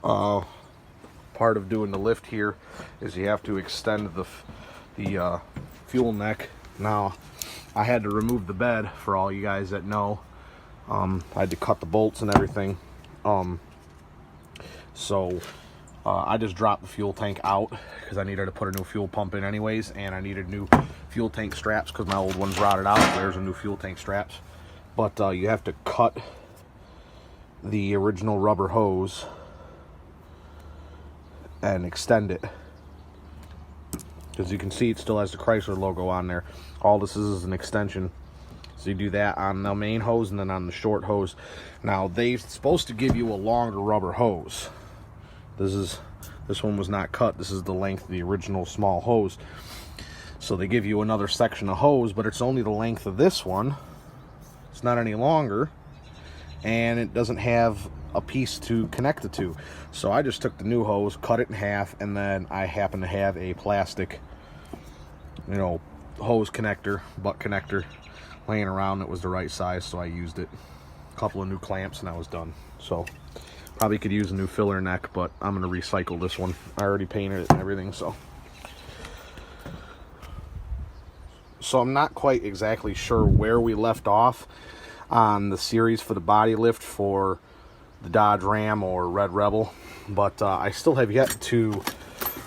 Part of doing the lift here is you have to extend the fuel neck. Now, I had to remove the bed for all you guys that know. I had to cut the bolts and everything. I just dropped the fuel tank out because I needed to put a new fuel pump in anyways, and I needed new fuel tank straps because my old ones rotted out. There's a new fuel tank straps. But you have to cut the original rubber hose and extend it. As you can see, it still has the Chrysler logo on there. All this is an extension. So you do that on the main hose and then on the short hose. Now, they're supposed to give you a longer rubber hose. This one was not cut. This is the length of the original small hose. So they give you another section of hose, but it's only the length of this one. It's not any longer, and it doesn't have a piece to connect the two. So I just took the new hose, cut it in half, and then I happen to have a plastic, hose connector, butt connector laying around that was the right size, so I used it. A couple of new clamps and I was done. So probably could use a new filler neck, but I'm going to recycle this one. I already painted it and everything, so I'm not quite exactly sure where we left off on the series for the body lift for the Dodge Ram or Red Rebel, but I still have yet to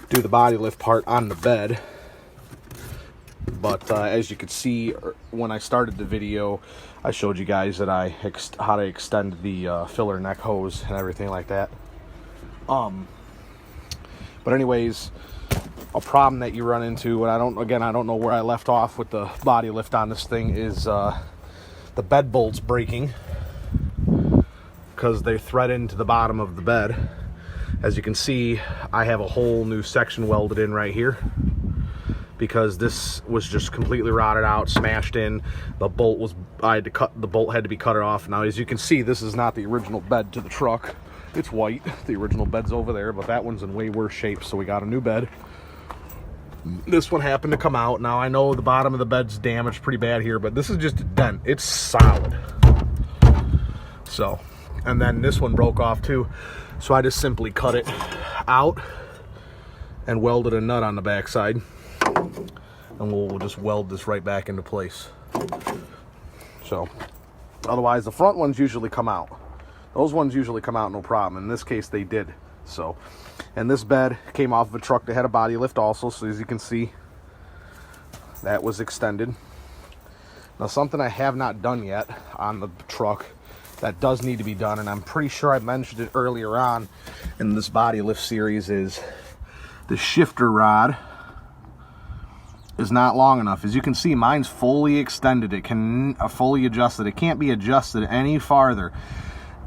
do the body lift part on the bed. But as you could see when I started the video, I showed you guys that how to extend the filler neck hose and everything like that. But anyways, a problem that you run into, and I don't know where I left off with the body lift on this thing, is the bed bolts breaking because they thread into the bottom of the bed. As you can see, I have a whole new section welded in right here because this was just completely rotted out, smashed in. The bolt had to be cut off. Now, as you can see, this is not the original bed to the truck. It's white. The original bed's over there, but that one's in way worse shape, so we got a new bed. This one happened to come out. Now, I know the bottom of the bed's damaged pretty bad here, but this is just a dent. It's solid. So, and then this one broke off too. So I just simply cut it out and welded a nut on the backside. And we'll just weld this right back into place. So, otherwise the front ones usually come out. Those ones usually come out no problem. In this case, they did. So, and this bed came off of a truck that had a body lift also. So as you can see, that was extended. Now, something I have not done yet on the truck that does need to be done, and I'm pretty sure I mentioned it earlier on in this body lift series, is the shifter rod is not long enough. As you can see, mine's fully extended. It can fully adjusted. It can't be adjusted any farther,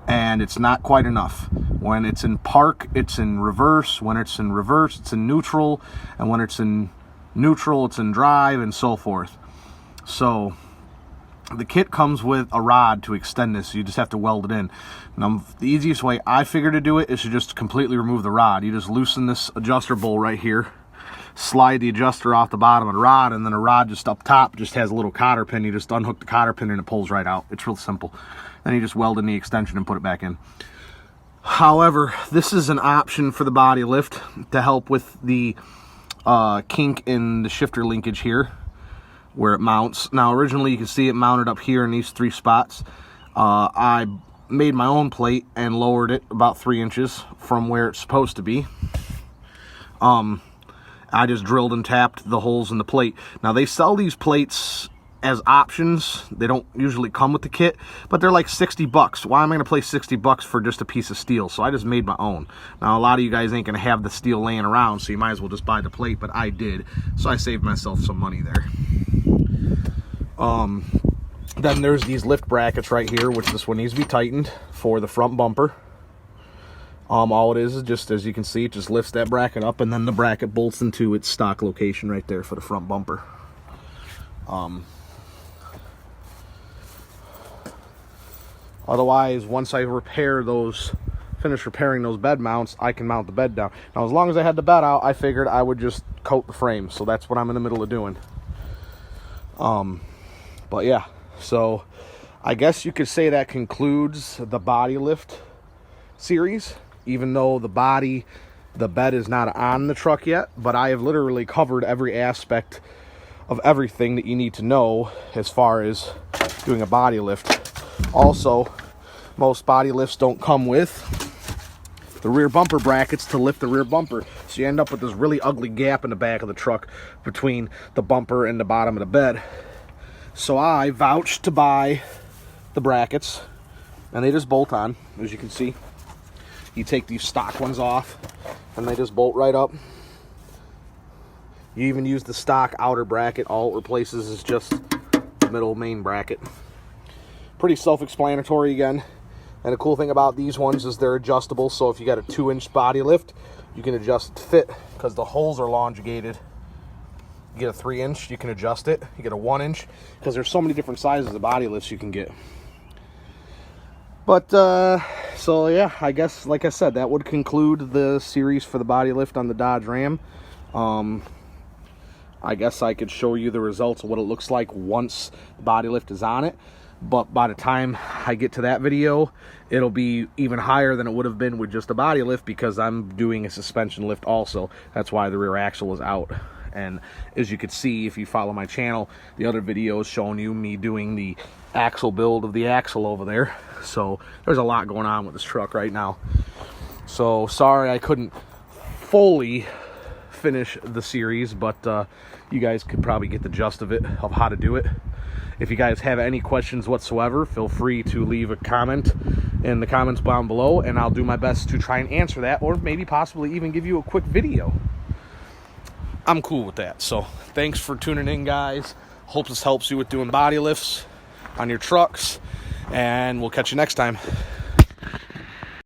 and it's not quite enough. When it's in park, it's in reverse. When it's in reverse, it's in neutral, and when it's in neutral, it's in drive, and so forth. So the kit comes with a rod to extend this. You just have to weld it in. Now, the easiest way I figured to do it is to just completely remove the rod. You just loosen this adjuster bowl right here, slide the adjuster off the bottom of the rod, and then a rod just up top just has a little cotter pin. You just unhook the cotter pin and it pulls right out. It's real simple. Then you just weld in the extension and put it back in. However, this is an option for the body lift to help with the kink in the shifter linkage here where it mounts. Now, originally you can see it mounted up here in these 3 spots. I made my own plate and lowered it about 3 inches from where it's supposed to be. I just drilled and tapped the holes in the plate. Now, they sell these plates as options. They don't usually come with the kit, but they're like 60 bucks. Why am I going to pay 60 bucks for just a piece of steel? So I just made my own. Now, a lot of you guys ain't going to have the steel laying around, so you might as well just buy the plate, but I did. So I saved myself some money there. Then there's these lift brackets right here, which this one needs to be tightened for the front bumper. All it is just, as you can see, it just lifts that bracket up, and then the bracket bolts into its stock location right there for the front bumper. Otherwise, once I finish repairing those bed mounts, I can mount the bed down. Now, as long as I had the bed out, I figured I would just coat the frame, so that's what I'm in the middle of doing. But yeah, so I guess you could say that concludes the body lift series. even though the bed is not on the truck yet, but I have literally covered every aspect of everything that you need to know as far as doing a body lift. Also, most body lifts don't come with the rear bumper brackets to lift the rear bumper, so you end up with this really ugly gap in the back of the truck between the bumper and the bottom of the bed. So I vouched to buy the brackets, and they just bolt on, as you can see. You take these stock ones off and they just bolt right up. You even use the stock outer bracket. All it replaces is just the middle main bracket. Pretty self-explanatory again. And the cool thing about these ones is they're adjustable, so if you got a 2-inch body lift, you can adjust it to fit, because the holes are longigated. You get a 3-inch, you can adjust it. You get a 1-inch, because there's so many different sizes of body lifts you can get. But, so yeah, I guess, like I said, that would conclude the series for the body lift on the Dodge Ram. I guess I could show you the results of what it looks like once the body lift is on it. But by the time I get to that video, it'll be even higher than it would have been with just a body lift, because I'm doing a suspension lift also. That's why the rear axle is out. And as you can see, if you follow my channel, the other video is showing you me doing the axle build of the axle over there. So there's a lot going on with this truck right now. So sorry I couldn't fully finish the series, but you guys could probably get the gist of it, of how to do it. If you guys have any questions whatsoever, feel free to leave a comment in the comments down below, and I'll do my best to try and answer that, or maybe possibly even give you a quick video. I'm cool with that. So thanks for tuning in, guys. Hope this helps you with doing body lifts on your trucks, and we'll catch you next time.